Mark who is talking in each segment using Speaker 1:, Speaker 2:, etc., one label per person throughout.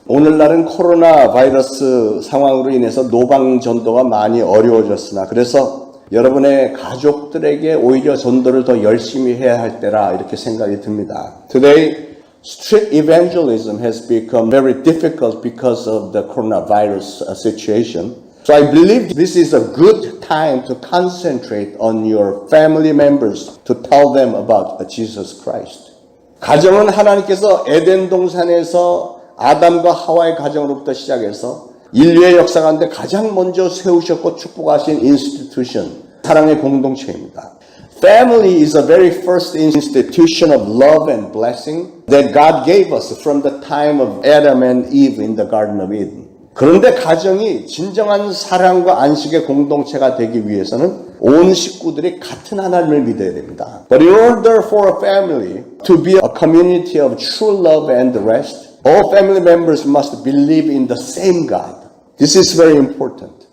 Speaker 1: 오늘날은 코로나 바이러스 상황으로 인해서 노방 전도가 많이 어려워졌으나 그래서 여러분의 가족들에게 오히려 전도를 더 열심히 해야 할 때라 이렇게 생각이 듭니다. Today, street evangelism has become very difficult because of the coronavirus situation. So I believe this is a good time to concentrate on your family members to tell them about Jesus Christ. 가정은 하나님께서 에덴 동산에서 아담과 하와의 가정으로부터 시작해서 인류의 역사 가운데 가장 먼저 세우셨고 축복하신 institution, 사랑의 공동체입니다. Family is the very first institution of love and blessing that God gave us from the time of Adam and Eve in the Garden of Eden. 그런데 가정이 진정한 사랑과 안식의 공동체가 되기 위해서는 온 식구들이 같은 하나님을 믿어야 됩니다. But in order for a family to be a community of true love and rest, all family members must believe in the same God. This is very important.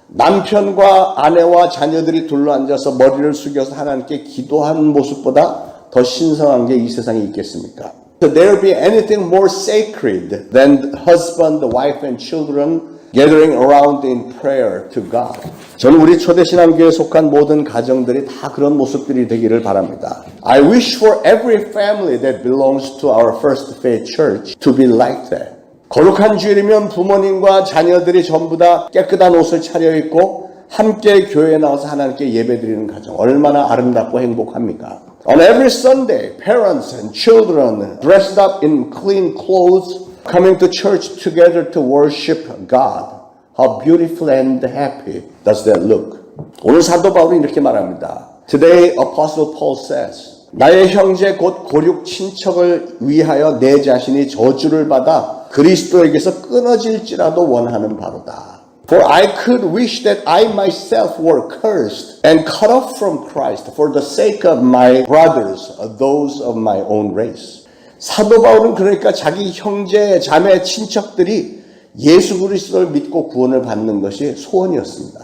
Speaker 1: 남편과 아내와 자녀들이 둘러앉아서 머리를 숙여서 하나님께 기도하는 모습보다 더 신성한 게 이 세상에 있겠습니까? Could there be anything more sacred than husband, wife, and children gathering around in prayer to God? 저는 우리 초대신앙교회에 속한 모든 가정들이 다 그런 모습들이 되기를 바랍니다. I wish for every family that belongs to our First Faith Church to be like that. 거룩한 주일이면 부모님과 자녀들이 전부 다 깨끗한 옷을 차려입고 함께 교회에 나와서 하나님께 예배드리는 가정 얼마나 아름답고 행복합니까? On every Sunday, parents and children dressed up in clean clothes coming to church together to worship God. How beautiful and happy does that look? 오늘 사도 바울이 이렇게 말합니다. Today, Apostle Paul says, 나의 형제 곧 고륙 친척을 위하여 내 자신이 저주를 받아 그리스도에게서 끊어질지라도 원하는 바로다. For I could wish that I myself were cursed and cut off from Christ for the sake of my brothers, those of my own race. 사도 바울은 그러니까 자기 형제, 자매, 친척들이 예수 그리스도를 믿고 구원을 받는 것이 소원이었습니다.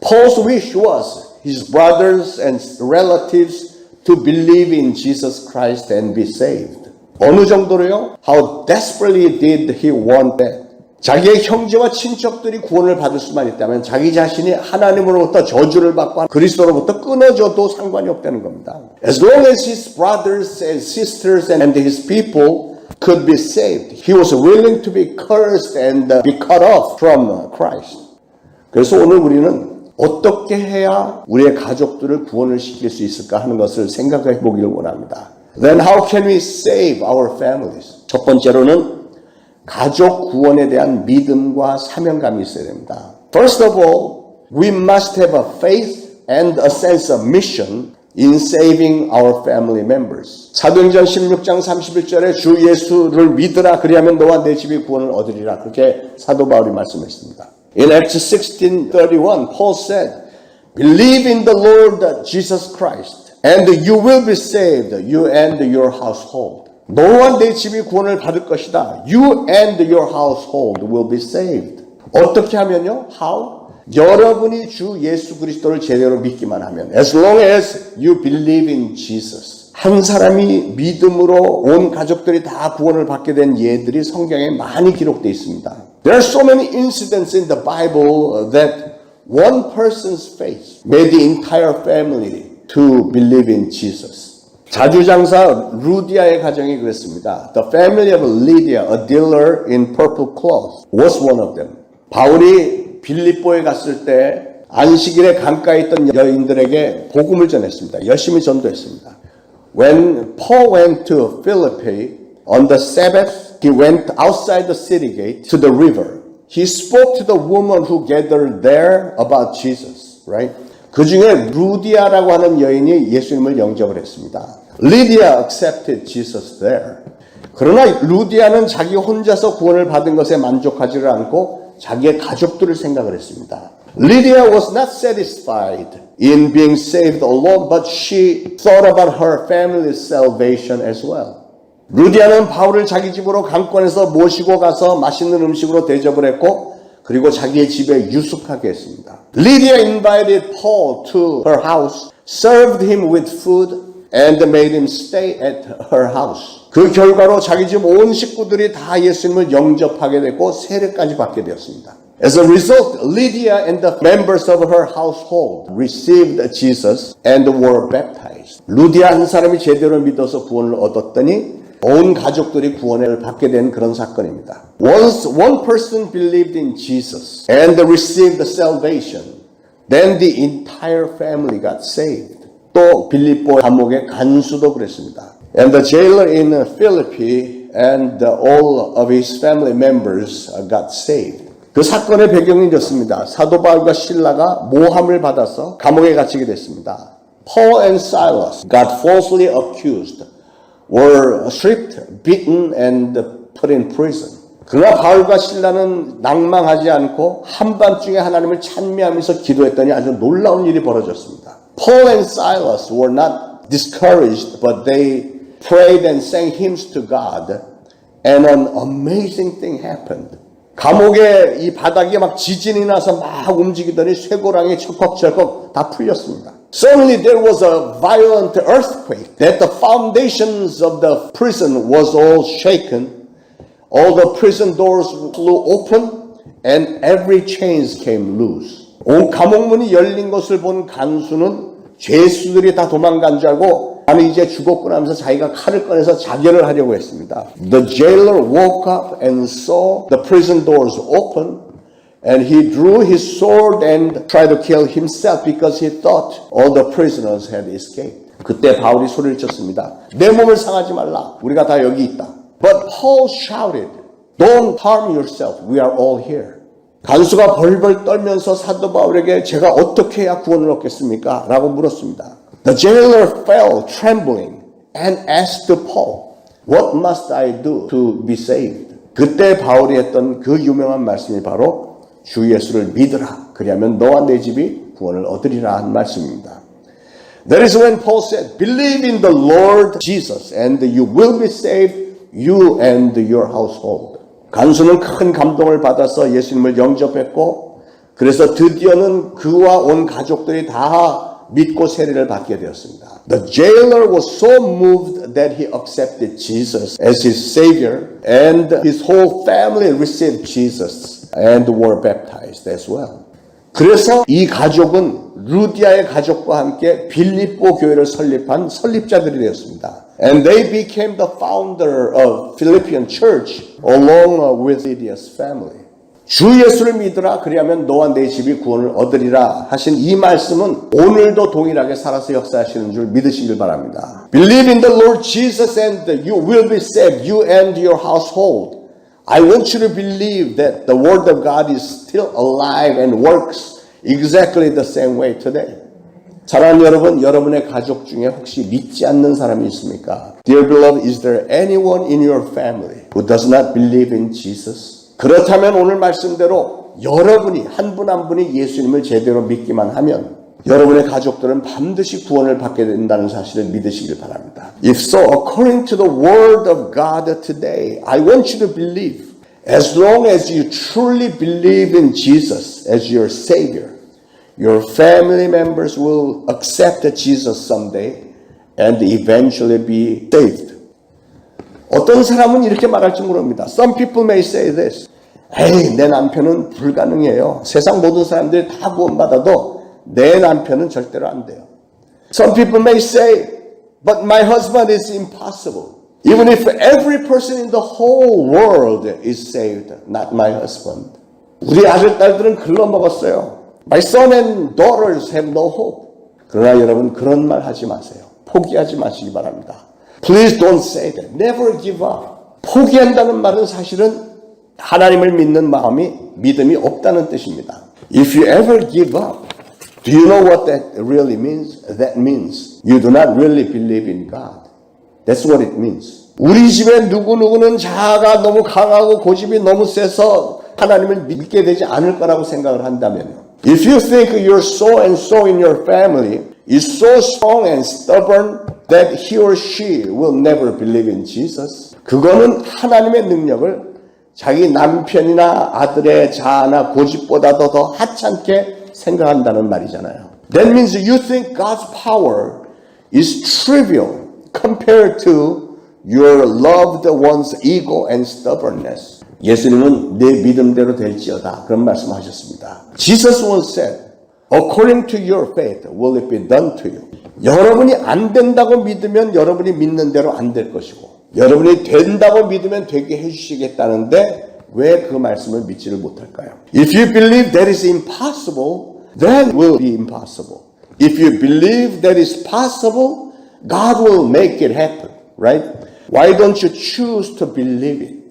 Speaker 1: Paul's wish was his brothers and relatives to believe in Jesus Christ and be saved. 어느 정도로요? How desperately did he want that? 자기의 형제와 친척들이 구원을 받을 수만 있다면 자기 자신이 하나님으로부터 저주를 받고 그리스도로부터 끊어져도 상관이 없다는 겁니다. As long as his brothers and sisters and his people could be saved, he was willing to be cursed and be cut off from Christ. 그래서 오늘 우리는 어떻게 해야 우리의 가족들을 구원을 시킬 수 있을까 하는 것을 생각해 보기를 원합니다. Then how can we save our families? 첫 번째로는 가족 구원에 대한 믿음과 사명감이 있어야 됩니다. First of all, we must have a faith and a sense of mission in saving our family members. 사도행전 16장 31절에 주 예수를 믿으라 그리하면 너와 내 집이 구원을 얻으리라. 그렇게 사도 바울이 말씀했습니다. In Acts 16:31, Paul said, Believe in the Lord Jesus Christ, and you will be saved, you and your household. 너와 내 집이 구원을 받을 것이다. You and your household will be saved. 어떻게 하면요? How? 여러분이 주 예수 그리스도를 제대로 믿기만 하면 As long as you believe in Jesus. 한 사람이 믿음으로 온 가족들이 다 구원을 받게 된 예들이 성경에 많이 기록되어 있습니다. There are so many incidents in the Bible that one person's faith made the entire family to believe in Jesus. 자주장사 루디아의 가정이 그랬습니다. The family of Lydia, a dealer in purple cloth, was one of them. 바울이 빌립보에 갔을 때 안식일에 강가에 있던 여인들에게 복음을 전했습니다. 열심히 전도했습니다. When Paul went to Philippi on the Sabbath, he went outside the city gate to the river. He spoke to the woman who gathered there about Jesus, right? 그 중에 루디아라고 하는 여인이 예수님을 영접을 했습니다. Lydia accepted Jesus there. 그러나 루디아는 자기 혼자서 구원을 받은 것에 만족하지를 않고 자기의 가족들을 생각을 했습니다. Lydia was not satisfied in being saved alone, but she thought about her family's salvation as well. 루디아는 바울을 자기 집으로 강권해서 모시고 가서 맛있는 음식으로 대접을 했고 그리고 자기의 집에 유숙하게 했습니다. Lydia invited Paul to her house, served him with food, and made him stay at her house. 그 결과로 자기 집 온 식구들이 다 예수님을 영접하게 됐고 세례까지 받게 되었습니다. As a result, Lydia and the members of her household received Jesus and were baptized. 루디아 한 사람이 제대로 믿어서 구원을 얻었더니 온 가족들이 구원을 받게 된 그런 사건입니다. Once one person believed in Jesus and received salvation, then the entire family got saved. 또 빌립보 감옥의 간수도 그랬습니다. And the jailer in Philippi and all of his family members got saved. 그 사건의 배경이 이렇습니다. 사도 바울과 실라가 모함을 받아서 감옥에 갇히게 됐습니다. Paul and Silas got falsely accused, were stripped, beaten, and put in prison. 그러나 바울과 실라는 낭망하지 않고 한밤중에 하나님을 찬미하면서 기도했더니 아주 놀라운 일이 벌어졌습니다. Paul and Silas were not discouraged, but they prayed and sang hymns to God, and an amazing thing happened. 감옥의 이 바닥이 막 지진이 나서 막 움직이더니 쇠고랑이 철컥철컥 다 풀렸습니다. Suddenly there was a violent earthquake that the foundations of the prison was all shaken. All the prison doors flew open and every chains came loose. 온 감옥문이 열린 것을 본 간수는 죄수들이 다 도망간 줄 알고 나는 이제 죽었구나 하면서 자기가 칼을 꺼내서 자결을 하려고 했습니다. The jailer woke up and saw the prison doors open and he drew his sword and tried to kill himself because he thought all the prisoners had escaped. 그때 바울이 소리를 쳤습니다. 내 몸을 상하지 말라. 우리가 다 여기 있다. But Paul shouted, Don't harm yourself. We are all here. 간수가 벌벌 떨면서 사도 바울에게 제가 어떻게 해야 구원을 얻겠습니까? 라고 물었습니다. The jailer fell trembling and asked Paul, What must I do to be saved? 그때 바울이 했던 그 유명한 말씀이 바로 주 예수를 믿으라. 그리하면 너와 내 집이 구원을 얻으리라 한 말씀입니다. That is when Paul said, Believe in the Lord Jesus and you will be saved, you and your household. 간수는 큰 감동을 받아서 예수님을 영접했고 그래서 드디어는 그와 온 가족들이 다 믿고 세례를 받게 되었습니다. The jailer was so moved that he accepted Jesus as his savior and his whole family received Jesus and were baptized as well. 그래서 이 가족은 루디아의 가족과 함께 빌립보 교회를 설립한 설립자들이 되었습니다. And they became the founder of Philippian church along with Lydia's family. 주 예수를 믿으라 그리하면 너와 내 집이 구원을 얻으리라 하신 이 말씀은 오늘도 동일하게 살아서 역사하시는 줄 믿으시길 바랍니다. Believe in the Lord Jesus and you will be saved, you and your household. I want you to believe that the word of God is still alive and works exactly the same way today. 사랑하는 여러분, 여러분의 가족 중에 혹시 믿지 않는 사람이 있습니까? Dear beloved, is there anyone in your family who does not believe in Jesus? 그렇다면 오늘 말씀대로 여러분이 한 분 한 분이 예수님을 제대로 믿기만 하면 여러분의 가족들은 반드시 구원을 받게 된다는 사실을 믿으시길 바랍니다. If so, according to the word of God today, I want you to believe. As long as you truly believe in Jesus as your Savior, your family members will accept Jesus someday and eventually be saved. 어떤 사람은 이렇게 말할지 모릅니다. Some people may say this. 에이, 내 남편은 불가능해요. 세상 모든 사람들이 다 구원받아도 내 남편은 절대로 안 돼요. Some people may say, but my husband is impossible. Even if every person in the whole world is saved, not my husband. 우리 아들, 딸들은 글러먹었어요. My son and daughters have no hope. 그러나 여러분 그런 말 하지 마세요. 포기하지 마시기 바랍니다. Please don't say that. Never give up. 포기한다는 말은 사실은 하나님을 믿는 마음이 믿음이 없다는 뜻입니다. If you ever give up, do you know what that really means? That means you do not really believe in God. That's what it means. 우리 집에 누구누구는 자아가 너무 강하고 고집이 너무 세서 하나님을 믿게 되지 않을 거라고 생각을 한다면요. If you think you're so and so in your family is so strong and stubborn that he or she will never believe in Jesus, 그거는 하나님의 능력을 자기 남편이나 아들의 자아나 고집보다도 더 하찮게 생각한다는 말이잖아요. That means you think God's power is trivial compared to your loved one's ego and stubbornness. 예수님은 내 믿음대로 될지어다. 그런 말씀하셨습니다. Jesus once said, according to your faith will it be done to you. 여러분이 안 된다고 믿으면 여러분이 믿는 대로 안 될 것이고 여러분이 된다고 믿으면 되게 해주시겠다는데 왜 그 말씀을 믿지를 못할까요? If you believe that is impossible, then it will be impossible. If you believe that is possible, God will make it happen. Right? Why don't you choose to believe it?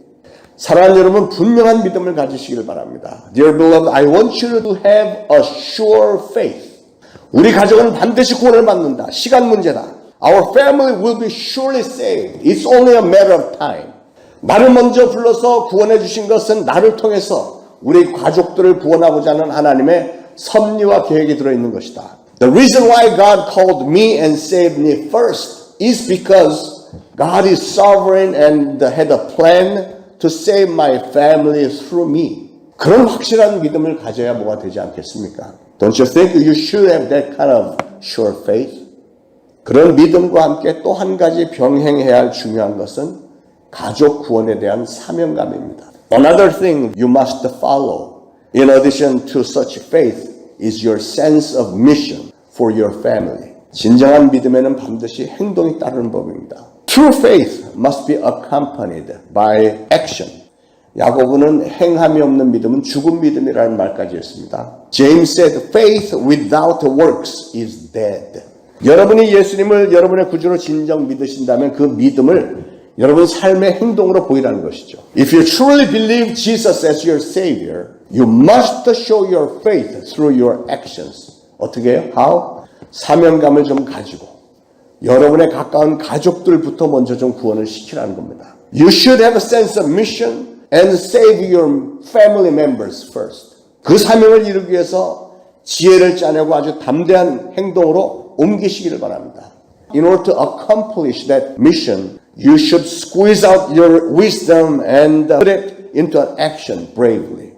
Speaker 1: 사랑하는 여러분, 분명한 믿음을 가지시길 바랍니다. Dear beloved, I want you to have a sure faith. 우리 가족은 반드시 구원을 받는다. 시간 문제다. Our family will be surely saved. It's only a matter of time. 나를 먼저 불러서 구원해 주신 것은 나를 통해서 우리 가족들을 구원하고자 하는 하나님의 섭리와 계획이 들어있는 것이다. The reason why God called me and saved me first is because God is sovereign and had a plan to save my family through me. 그런 확실한 믿음을 가져야 뭐가 되지 않겠습니까? Don't you think you should have that kind of sure faith? 그런 믿음과 함께 또 한 가지 병행해야 할 중요한 것은 가족 구원에 대한 사명감입니다. Another thing you must follow in addition to such faith is your sense of mission for your family. 진정한 믿음에는 반드시 행동이 따르는 법입니다. True faith must be accompanied by action. 야고보는 행함이 없는 믿음은 죽은 믿음이라는 말까지 했습니다. James said, faith without works is dead. 여러분이 예수님을 여러분의 구주로 진정 믿으신다면 그 믿음을 여러분 삶의 행동으로 보이라는 것이죠. If you truly believe Jesus as your Savior, you must show your faith through your actions. 어떻게 해요? How? 사명감을 좀 가지고 여러분의 가까운 가족들부터 먼저 좀 구원을 시키라는 겁니다. You should have a sense of mission and save your family members first. 그 사명을 이루기 위해서 지혜를 짜내고 아주 담대한 행동으로 옮기시기를 바랍니다. In order to accomplish that mission, you should squeeze out your wisdom and put it into an action bravely.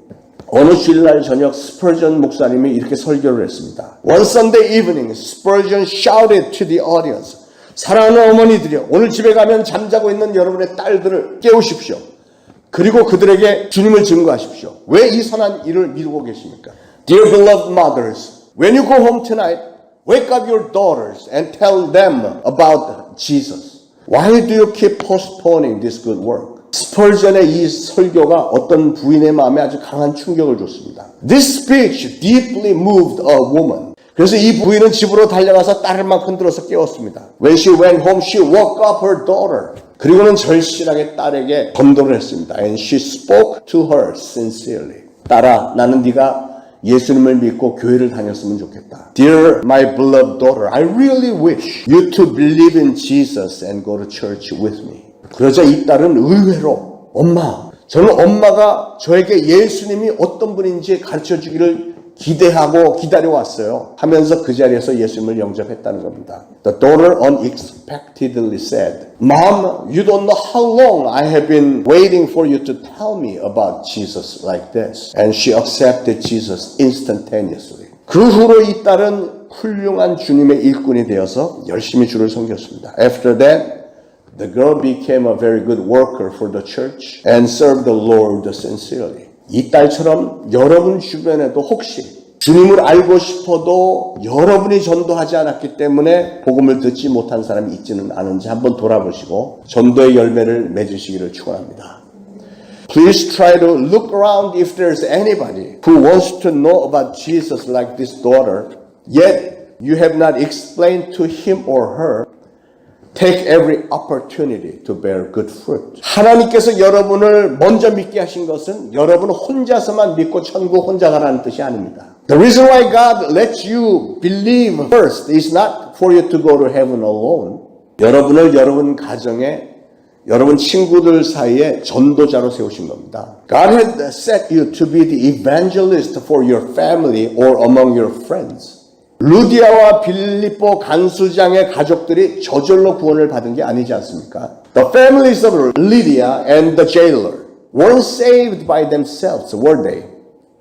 Speaker 1: 어느 주일날 저녁 스퍼전 목사님이 이렇게 설교를 했습니다. One Sunday evening, Spurgeon shouted to the audience. 사랑하는 어머니들이여, 오늘 집에 가면 잠자고 있는 여러분의 딸들을 깨우십시오. 그리고 그들에게 주님을 증거하십시오. 왜 이 선한 일을 미루고 계십니까? Dear beloved mothers, when you go home tonight, wake up your daughters and tell them about Jesus. Why do you keep postponing this good work? 스펄전의 이 설교가 어떤 부인의 마음에 아주 강한 충격을 줬습니다. This speech deeply moved a woman. 그래서 이 부인은 집으로 달려가서 딸을 막 흔들어서 깨웠습니다. When she went home, she woke up her daughter. 그리고는 절실하게 딸에게 전도를 했습니다. And she spoke to her sincerely. 딸아, 나는 네가 예수님을 믿고 교회를 다녔으면 좋겠다. Dear my beloved daughter, I really wish you to believe in Jesus and go to church with me. 그러자 이 딸은 의외로 엄마, 저는 엄마가 저에게 예수님이 어떤 분인지 가르쳐 주기를 기대하고 기다려왔어요 하면서 그 자리에서 예수님을 영접했다는 겁니다. The daughter unexpectedly said, Mom, you don't know how long I have been waiting for you to tell me about Jesus like this. And she accepted Jesus instantaneously. 그 후로 이 딸은 훌륭한 주님의 일꾼이 되어서 열심히 주를 섬겼습니다. After that, the girl became a very good worker for the church and served the Lord sincerely. 이 딸처럼 여러분 주변에도 혹시 주님을 알고 싶어도 여러분이 전도하지 않았기 때문에 복음을 듣지 못한 사람이 있지는 않은지 한번 돌아보시고 전도의 열매를 맺으시기를 축원합니다. Please try to look around if there's anybody who wants to know about Jesus like this daughter, yet you have not explained to him or her. Take every opportunity to bear good fruit. 하나님께서 여러분을 먼저 믿게 하신 것은 여러분 혼자서만 믿고 천국 혼자 가라는 뜻이 아닙니다. The reason why God lets you believe first is not for you to go to heaven alone. 여러분을 여러분 가정에 여러분 친구들 사이에 전도자로 세우신 겁니다. God had set you to be the evangelist for your family or among your friends. 루디아와 빌립보 간수장의 가족들이 저절로 구원을 받은 게 아니지 않습니까? The families of Lydia and the jailer weren't saved by themselves, were they?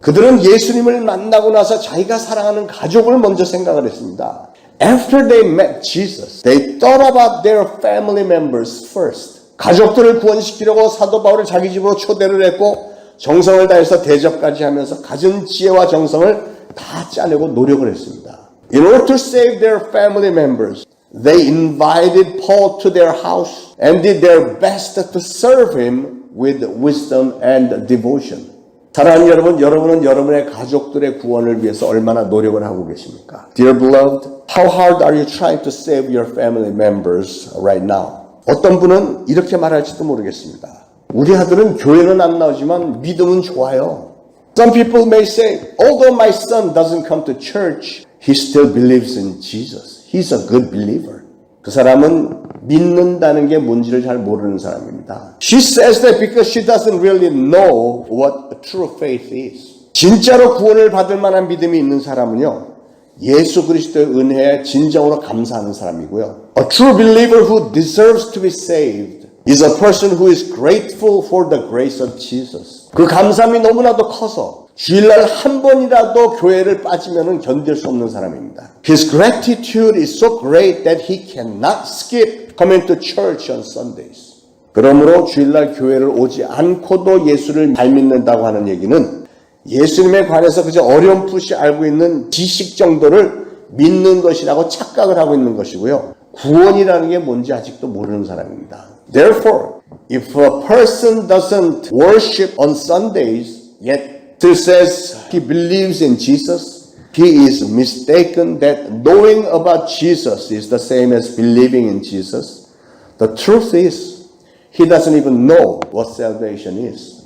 Speaker 1: 그들은 예수님을 만나고 나서 자기가 사랑하는 가족을 먼저 생각을 했습니다. After they met Jesus, they thought about their family members first. 가족들을 구원시키려고 사도 바울을 자기 집으로 초대를 했고 정성을 다해서 대접까지 하면서 가진 지혜와 정성을 다 짜내고 노력을 했습니다. In order to save their family members, they invited Paul to their house and did their best to serve him with wisdom and devotion. 사랑하는 여러분, 여러분은 여러분의 가족들의 구원을 위해서 얼마나 노력을 하고 계십니까? Dear beloved, how hard are you trying to save your family members right now? 어떤 분은 이렇게 말할지도 모르겠습니다. 우리 아들은 교회는 안 나오지만 믿음은 좋아요. Some people may say, although my son doesn't come to church, he still believes in Jesus. He's a good believer. 그 사람은 믿는다는 게 뭔지를 잘 모르는 사람입니다. She says that because she doesn't really know what true faith is. 진짜로 구원을 받을 만한 믿음이 있는 사람은요, 예수 그리스도의 은혜에 진정으로 감사하는 사람이고요. A true believer who deserves to be saved is a person who is grateful for the grace of Jesus. 그 감사함이 너무나도 커서 주일날 한 번이라도 교회를 빠지면 견딜 수 없는 사람입니다. His gratitude is so great that he cannot skip coming to church on Sundays. 그러므로 주일날 교회를 오지 않고도 예수를 잘 믿는다고 하는 얘기는 예수님에 관해서 그저 어렴풋이 알고 있는 지식 정도를 믿는 것이라고 착각을 하고 있는 것이고요. 구원이라는 게 뭔지 아직도 모르는 사람입니다. Therefore, if a person doesn't worship on Sundays, yet still says he believes in Jesus, he is mistaken that knowing about Jesus is the same as believing in Jesus. The truth is, he doesn't even know what salvation is.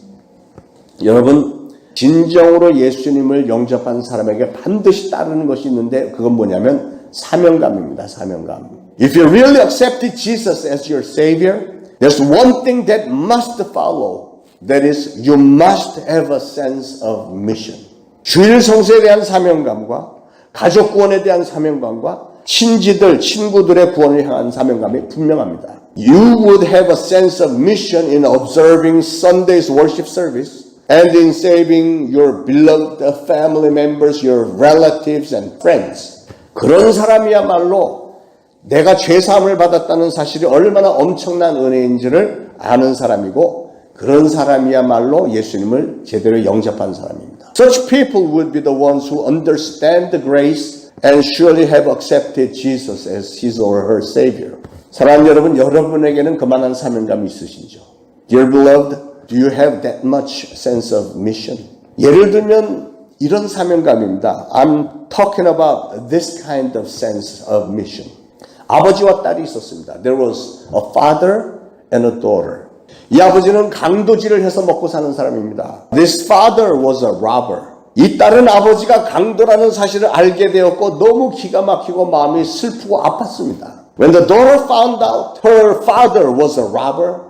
Speaker 1: 여러분, 진정으로 예수님을 영접한 사람에게 반드시 따르는 것이 있는데 그건 뭐냐면 사명감입니다. 사명감. If you really accepted Jesus as your Savior, there's one thing that must follow. That is, you must have a sense of mission. 주일 성수에 대한 사명감과 가족 구원에 대한 사명감과 친지들, 친구들의 구원을 향한 사명감이 분명합니다. You would have a sense of mission in observing Sunday's worship service and in saving your beloved family members, your relatives and friends. 그런 사람이야말로 내가 죄사함을 받았다는 사실이 얼마나 엄청난 은혜인지를 아는 사람이고 그런 사람이야말로 예수님을 제대로 영접한 사람입니다. Such people would be the ones who understand the grace and surely have accepted Jesus as his or her Savior. 사랑하는 여러분, 여러분에게는 그만한 사명감이 있으시죠? Dear beloved, do you have that much sense of mission? 예를 들면 이런 사명감입니다. I'm talking about this kind of sense of mission. 아버지와 딸이 있었습니다. There was a father and a daughter. 이 아버지는 강도질을 해서 먹고 사는 사람입니다. This father was a robber. 이 딸은 아버지가 강도라는 사실을 알게 되었고 너무 기가 막히고 마음이 슬프고 아팠습니다. When the daughter found out her father was a robber,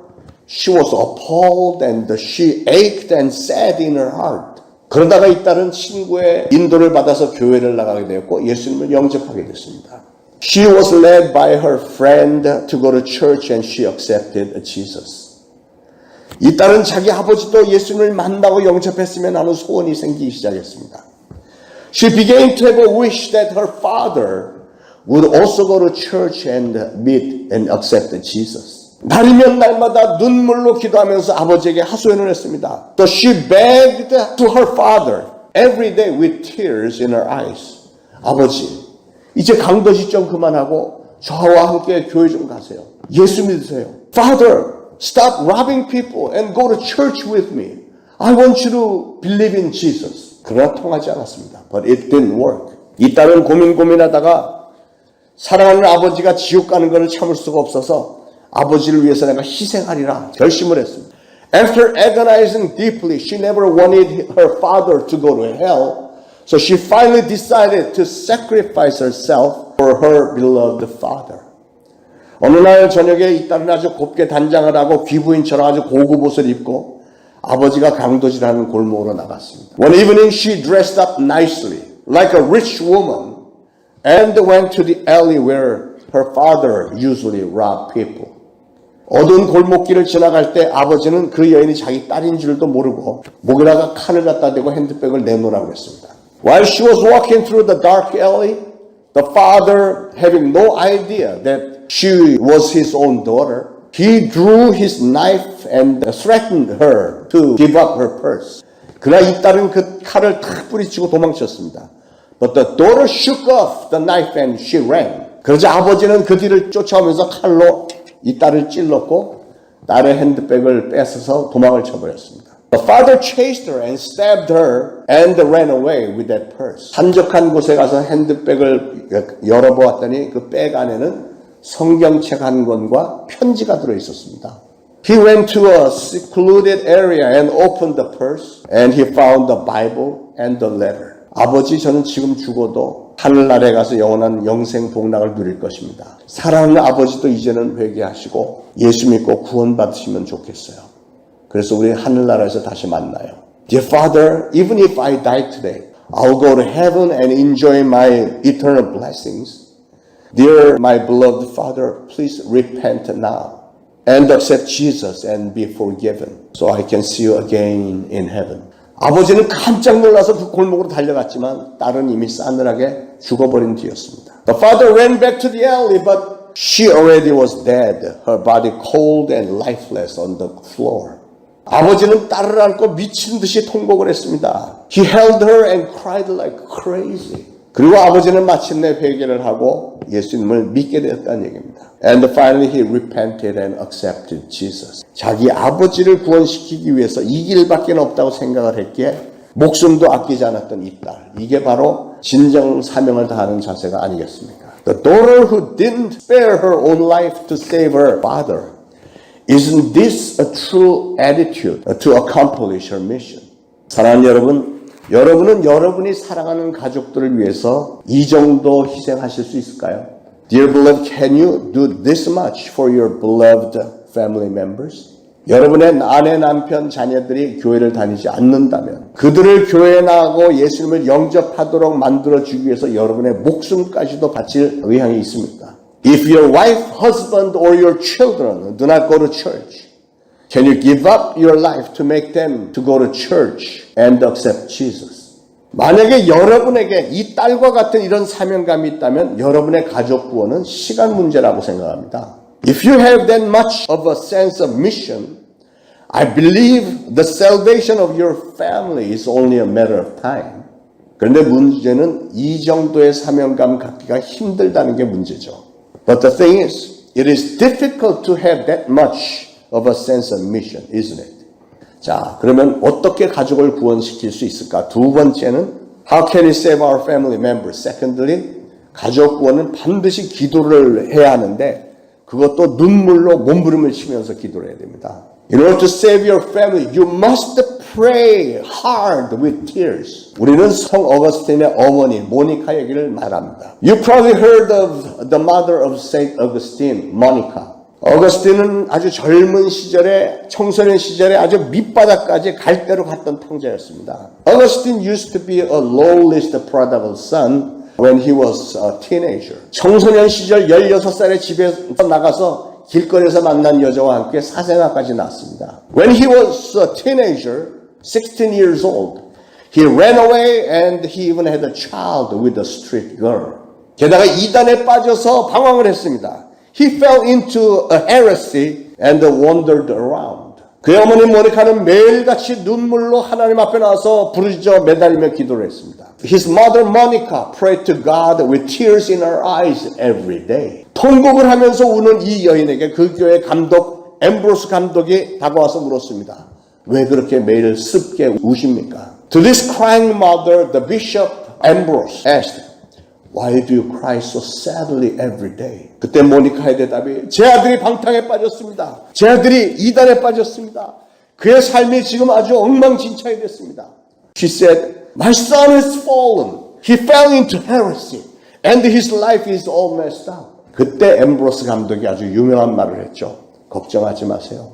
Speaker 1: she was appalled and she ached and sad in her heart. 그러다가 이 딸은 친구의 인도를 받아서 교회를 나가게 되었고 예수님을 영접하게 됐습니다. She was led by her friend to go to church and she accepted Jesus. 이 딸은 자기 아버지도 예수님을 만나고 영접했으면 하는 소원이 생기기 시작했습니다. She began to have a wish that her father would also go to church and meet and accept Jesus. 날이면 날마다 눈물로 기도하면서 아버지에게 하소연을 했습니다. So she begged to her father every day with tears in her eyes. 아버지, 이제 강도질 좀 그만하고 저와 함께 교회 좀 가세요. 예수 믿으세요. Father, stop robbing people and go to church with me. I want you to believe in Jesus. 그러나 통하지 않았습니다. But it didn't work. 이 딸은 고민하다가 사랑하는 아버지가 지옥 가는 것을 참을 수가 없어서 아버지를 위해서 내가 희생하리라 결심을 했습니다. After agonizing deeply, she never wanted her father to go to hell. So she finally decided to sacrifice herself for her beloved father. 어느 날 저녁에 이 딸은 아주 곱게 단장을 하고 귀부인처럼 아주 고급 옷을 입고 아버지가 강도질하는 골목으로 나갔습니다. One evening she dressed up nicely, like a rich woman, and went to the alley where her father usually robbed people. 어두운 골목길을 지나갈 때 아버지는 그 여인이 자기 딸인 줄도 모르고 목에다가 칼을 갖다 대고 핸드백을 내놓으라고 했습니다. While she was walking through the dark alley, the father, having no idea that she was his own daughter, He drew his knife and threatened her to give up her purse. 그러나 이 딸은 그 칼을 탁 뿌리치고 도망쳤습니다. But the daughter shook off the knife and she ran. 그러자 아버지는 그 뒤를 쫓아오면서 칼로 이 딸을 찔렀고 딸의 핸드백을 뺏어서 도망을 쳐버렸습니다. The father chased her and stabbed her and ran away with that purse. 한적한 곳에 가서 핸드백을 열어보았더니 그 백 안에는 성경책 한 권과 편지가 들어있었습니다. He went to a secluded area and opened the purse and he found the Bible and the letter. 아버지, 저는 지금 죽어도 하늘나라에 가서 영원한 영생 복락을 누릴 것입니다. 사랑하는 아버지도 이제는 회개하시고 예수 믿고 구원받으시면 좋겠어요. 그래서 우리 하늘나라에서 다시 만나요. Dear Father, even if I die today, I'll go to heaven and enjoy my eternal blessings. Dear my beloved Father, please repent now and accept Jesus and be forgiven so I can see you again in heaven. 아버지는 깜짝 놀라서 그 골목으로 달려갔지만 딸은 이미 싸늘하게 죽어버린 뒤였습니다. The father ran back to the alley, but she already was dead, her body cold and lifeless on the floor. 아버지는 딸을 안고 미친 듯이 통곡을 했습니다. He held her and cried like crazy. 그리고 아버지는 마침내 회개를 하고 예수님을 믿게 되었다는 얘기입니다. And finally he repented and accepted Jesus. 자기 아버지를 구원시키기 위해서 이 길밖에 없다고 생각을 했기에 목숨도 아끼지 않았던 이 딸. 이게 바로 진정 사명을 다하는 자세가 아니겠습니까? The daughter who didn't spare her own life to save her father. Isn't this a true attitude to accomplish her mission? 사랑하는 여러분, 여러분은 여러분이 사랑하는 가족들을 위해서 이 정도 희생하실 수 있을까요? Dear beloved, can you do this much for your beloved family members? 여러분의 아내, 남편, 자녀들이 교회를 다니지 않는다면 그들을 교회에 나가고 예수님을 영접하도록 만들어주기 위해서 여러분의 목숨까지도 바칠 의향이 있습니까? If your wife, husband, or your children do not go to church, can you give up your life to make them to go to church and accept Jesus? 만약에 여러분에게 이 딸과 같은 이런 사명감이 있다면 여러분의 가족 구원은 시간 문제라고 생각합니다. If you have that much of a sense of mission, I believe the salvation of your family is only a matter of time. 그런데 문제는 이 정도의 사명감 갖기가 힘들다는 게 문제죠. But the thing is, it is difficult to have that much of a sense of mission, isn't it? 자, 그러면 어떻게 가족을 구원시킬 수 있을까? 두 번째는 How can we save our family members? Secondly, 가족 구원은 반드시 기도를 해야 하는데 그것도 눈물로 몸부림을 치면서 기도를 해야 됩니다. In order to save your family, you must pray hard with tears. 우리는 성 어거스틴의 어머니 모니카 얘기를 말합니다. You probably heard of the mother of Saint Augustine, Monica. 어거스틴은 아주 젊은 시절에 청소년 시절에 아주 밑바닥까지 갈대로 갔던 탕자였습니다. Augustine used to be a lowlist prodigal son when he was a teenager. 청소년 시절 16살에 집에서 나가서 길거리에서 만난 여자와 함께 사생아까지 낳았습니다. When he was a teenager, 16 years old, he ran away and he even had a child with a street girl. 게다가 이단에 빠져서 방황을 했습니다. He fell into a heresy and wandered around. 그의 어머니 모니카는 매일같이 눈물로 하나님 앞에 나와서 부르짖어 매달리며 기도를 했습니다. His mother Monica prayed to God with tears in her eyes every day. 통곡을 하면서 우는 이 여인에게 그 교회 감독 엠브로스 감독이 다가와서 물었습니다. 왜 그렇게 매일 습게 우십니까? To this crying mother, the bishop Ambrose asked, Why do you cry so sadly every day? 그때 모니카의 대답이 제 아들이 방탕에 빠졌습니다. 제 아들이 이단에 빠졌습니다. 그의 삶이 지금 아주 엉망진창이 됐습니다. She said, My son has fallen. He fell into heresy. And his life is all messed up. 그때 엠브로스 감독이 아주 유명한 말을 했죠. 걱정하지 마세요.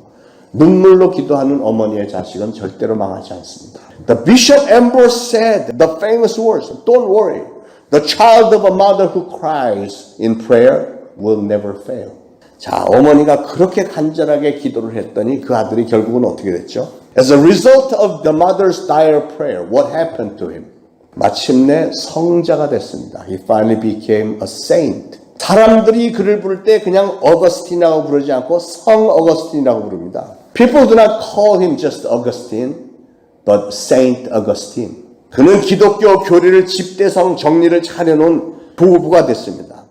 Speaker 1: 눈물로 기도하는 어머니의 자식은 절대로 망하지 않습니다. The Bishop Ambrose said the famous words, Don't worry. The child of a mother who cries in prayer will never fail. 자, 어머니가 그렇게 간절하게 기도를 했더니 그 아들이 결국은 어떻게 됐죠? As a result of the mother's dire prayer, what happened to him? 마침내 성자가 됐습니다. He finally became a saint. 사람들이 그를 부를 때 그냥 어거스틴이라고 부르지 않고 성 어거스틴이라고 부릅니다. People do not call him just Augustine, but Saint Augustine. 그는 기독교 교리를 집대성 정리를 차려놓은 부부가 됐습니다.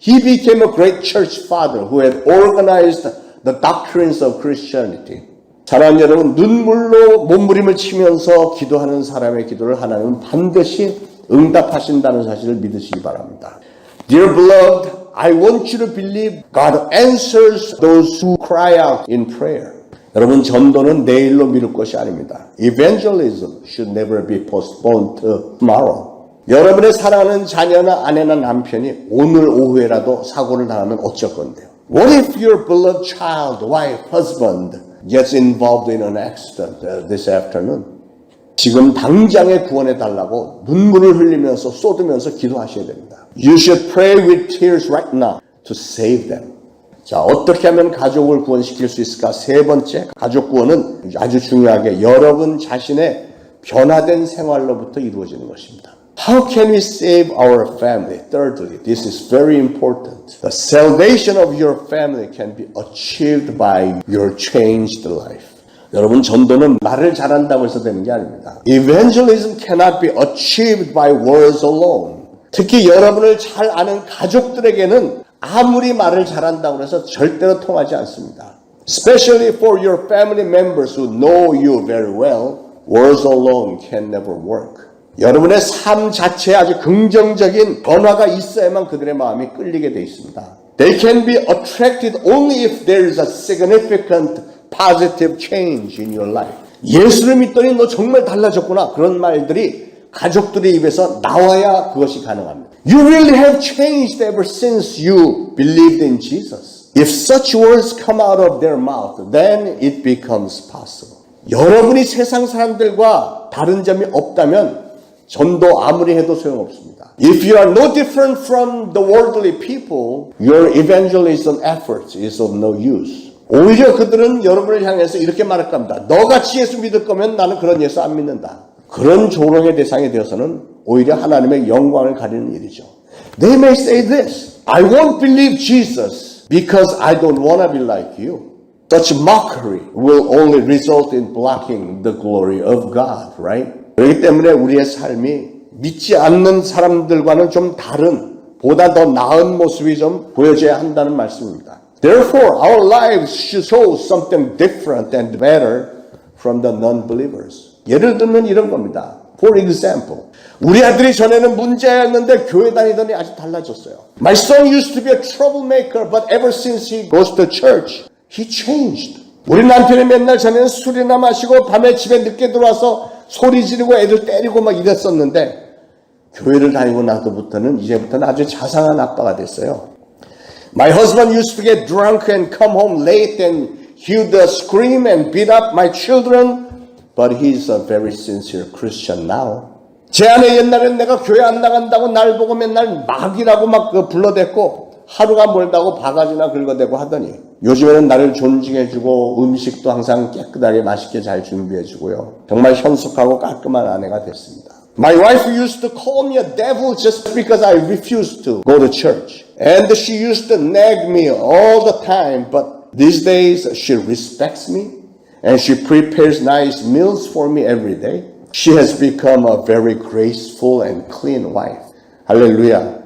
Speaker 1: He became a great church father who had organized the doctrines of Christianity. 사랑하는 여러분, 눈물로 몸부림을 치면서 기도하는 사람의 기도를 하나님은 반드시 응답하신다는 사실을 믿으시기 바랍니다. Dear beloved, I want you to believe God answers those who cry out in prayer. 여러분, 전도는 내일로 미룰 것이 아닙니다. Evangelism should never be postponed to tomorrow. 여러분의 사랑하는 자녀나 아내나 남편이 오늘 오후에라도 사고를 당하면 어쩔 건데요? What if your beloved child, wife, husband gets involved in an accident this afternoon? 지금 당장에 구원해 달라고 눈물을 흘리면서 쏟으면서 기도하셔야 됩니다. You should pray with tears right now to save them. 자, 어떻게 하면 가족을 구원시킬 수 있을까? 세 번째, 가족 구원은 아주 중요하게 여러분 자신의 변화된 생활로부터 이루어지는 것입니다. How can we save our family? Thirdly, this is very important. The salvation of your family can be achieved by your changed life. 여러분, 전도는 말을 잘한다고 해서 되는 게 아닙니다. Evangelism cannot be achieved by words alone. 특히 여러분을 잘 아는 가족들에게는 아무리 말을 잘한다고 해서 절대로 통하지 않습니다. Especially for your family members who know you very well, words alone can never work. 여러분의 삶 자체에 아주 긍정적인 변화가 있어야만 그들의 마음이 끌리게 돼 있습니다. They can be attracted only if there is a significant positive change in your life. 예수를 믿더니 너 정말 달라졌구나. 그런 말들이 가족들의 입에서 나와야 그것이 가능합니다. You really have changed ever since you believed in Jesus. If such words come out of their mouth, then it becomes possible. 여러분이 세상 사람들과 다른 점이 없다면 전도 아무리 해도 소용없습니다. If you are no different from the worldly people, your evangelism efforts is of no use. 오히려 그들은 여러분을 향해서 이렇게 말할 겁니다. 너같이 예수 믿을 거면 나는 그런 예수 안 믿는다. 그런 조롱의 대상이 되어서는 오히려 하나님의 영광을 가리는 일이죠. They may say this, I won't believe Jesus because I don't want to be like you. Such mockery will only result in blocking the glory of God, right? 그렇기 때문에 우리의 삶이 믿지 않는 사람들과는 좀 다른, 보다 더 나은 모습이 좀 보여져야 한다는 말씀입니다. Therefore, our lives should show something different and better from the non-believers. 예를 들면 이런 겁니다. For example, 우리 아들이 전에는 문제였는데 교회 다니더니 아주 달라졌어요. My son used to be a troublemaker, but ever since he goes to church, he changed. 우리 남편이 맨날 전에는 술이나 마시고 밤에 집에 늦게 들어와서 소리 지르고 애들 때리고 막 이랬었는데 교회를 다니고 나서부터는 이제부터는 아주 자상한 아빠가 됐어요. My husband used to get drunk and come home late and he would scream and beat up my children, but he's a very sincere Christian now. 제 아내 옛날엔 내가 교회 안 나간다고 날 보고 맨날 막이라고 막 불러댔고 하루가 멀다고 바가지나 긁어대고 하더니 요즘에는 나를 존중해주고 음식도 항상 깨끗하게 맛있게 잘 준비해주고요. 정말 현숙하고 깔끔한 아내가 됐습니다. My wife used to call me a devil just because I refused to go to church. And she used to nag me all the time, but these days she respects me and she prepares nice meals for me every day. She has become a very graceful and clean wife. 할렐루야.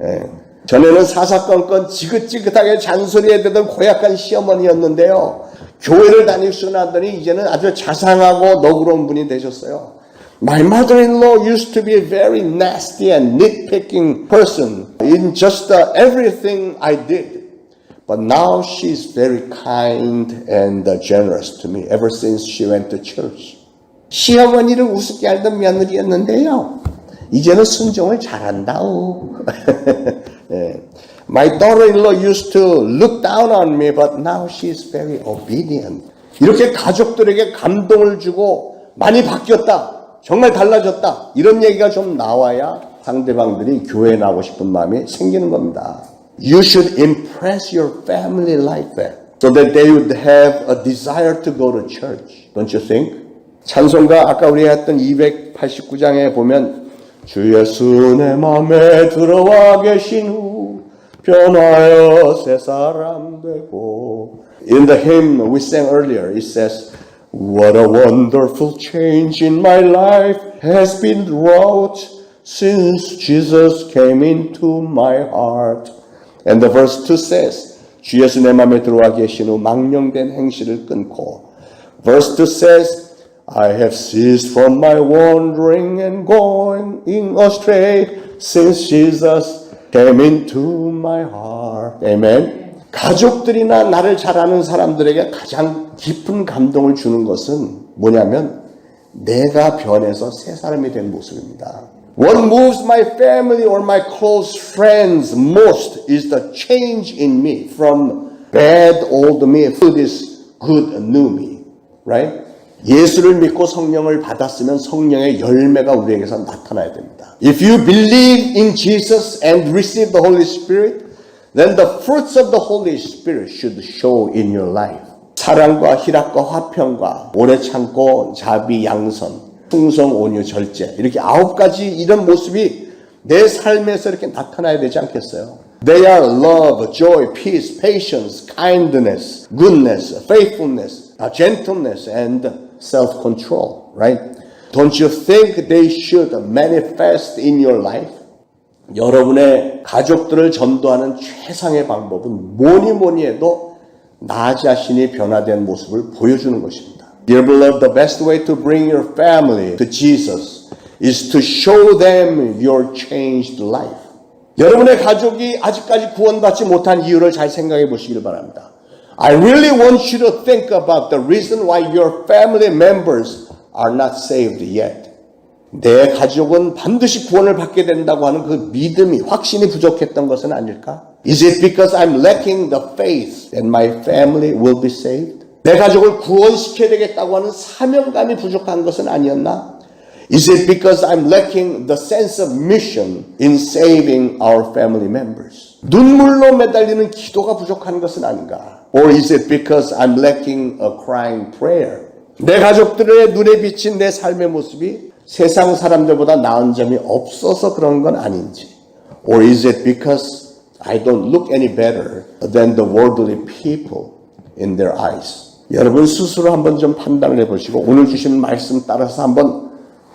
Speaker 1: 예. 전에는 사사건건 지긋지긋하게 잔소리해대던 고약한 시어머니였는데요. 교회를 다니시고 나더니 이제는 아주 자상하고 너그러운 분이 되셨어요. My mother-in-law used to be a very nasty and nitpicking person in just everything I did. But now she's very kind and generous to me ever since she went to church. 시어머니를 우습게 알던 며느리였는데요. 이제는 순종을 잘한다오. My daughter-in-law used to look down on me, but now she's very obedient. 이렇게 가족들에게 감동을 주고 많이 바뀌었다. 정말 달라졌다. 이런 얘기가 좀 나와야 상대방들이 교회에 나오고 싶은 마음이 생기는 겁니다. You should impress your family like that, so that they would have a desire to go to church. Don't you think? 찬송가 아까 우리가 했던 289장에 보면 주 예수 내 맘에 들어와 계신 후 변하여 새 사람 되고. In the hymn we sang earlier, it says, What a wonderful change in my life has been wrought since Jesus came into my heart. And the verse 2 says, 주 예수 내 맘에 들어와 계신 후 망령된 행실을 끊고. Verse 2 says, I have ceased from my wandering and going astray since Jesus came into my heart. Amen. 가족들이나 나를 잘 아는 사람들에게 가장 깊은 감동을 주는 것은 뭐냐면 내가 변해서 새 사람이 된 모습입니다. What moves my family or my close friends most is the change in me from bad old me to this good new me. Right? 예수를 믿고 성령을 받았으면 성령의 열매가 우리에게서 나타나야 됩니다. If you believe in Jesus and receive the Holy Spirit, then the fruits of the Holy Spirit should show in your life. 사랑과 희락과 화평과 오래 참고 자비 양선, 충성 온유 절제 이렇게 9가지 이런 모습이 내 삶에서 이렇게 나타나야 되지 않겠어요? They are love, joy, peace, patience, kindness, goodness, faithfulness, gentleness, and self-control, right? Don't you think they should manifest in your life? 여러분의 가족들을 전도하는 최상의 방법은 뭐니 해도 나 자신이 변화된 모습을 보여주는 것입니다. Dear beloved, the best way to bring your family to Jesus is to show them your changed life. 여러분의 가족이 아직까지 구원받지 못한 이유를 잘 생각해 보시길 바랍니다. I really want you to think about the reason why your family members are not saved yet. 내 가족은 반드시 구원을 받게 된다고 하는 그 믿음이, 확신이 부족했던 것은 아닐까? Is it because I'm lacking the faith that my family will be saved? 내 가족을 구원시켜야 되겠다고 하는 사명감이 부족한 것은 아니었나? Is it because I'm lacking the sense of mission in saving our family members? 눈물로 매달리는 기도가 부족한 것은 아닌가? Or is it because I'm lacking a crying prayer? 내 가족들의 눈에 비친 내 삶의 모습이 세상 사람들보다 나은 점이 없어서 그런 건 아닌지. Or is it because I don't look any better than the worldly people in their eyes? 여러분 스스로 한번 좀 판단을 해보시고 오늘 주신 말씀 따라서 한번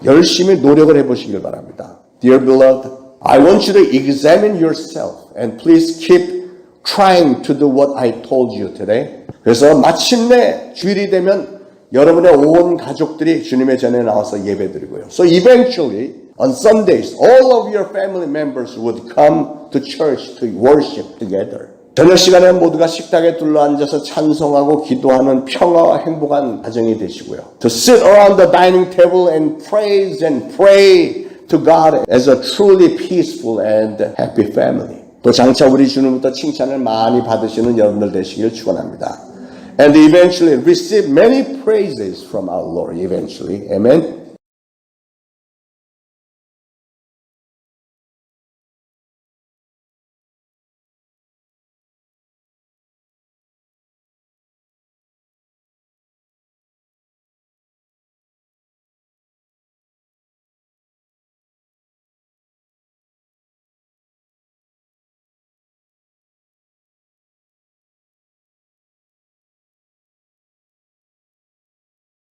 Speaker 1: 열심히 노력을 해보시길 바랍니다. Dear beloved, I want you to examine yourself and please keep trying to do what I told you today. 그래서 마침내 주일이 되면 여러분의 온 가족들이 주님의 전에 나와서 예배드리고요. So eventually on Sundays, all of your family members would come to church to worship together. 저녁 시간에 모두가 식탁에 둘러앉아서 찬송하고 기도하는 평화와 행복한 가정이 되시고요. To sit around the dining table and praise and pray to God as a truly peaceful and happy family. 또 장차 우리 주님부터 칭찬을 많이 받으시는 여러분들 되시길 축원합니다. And eventually receive many praises from our Lord eventually. Amen.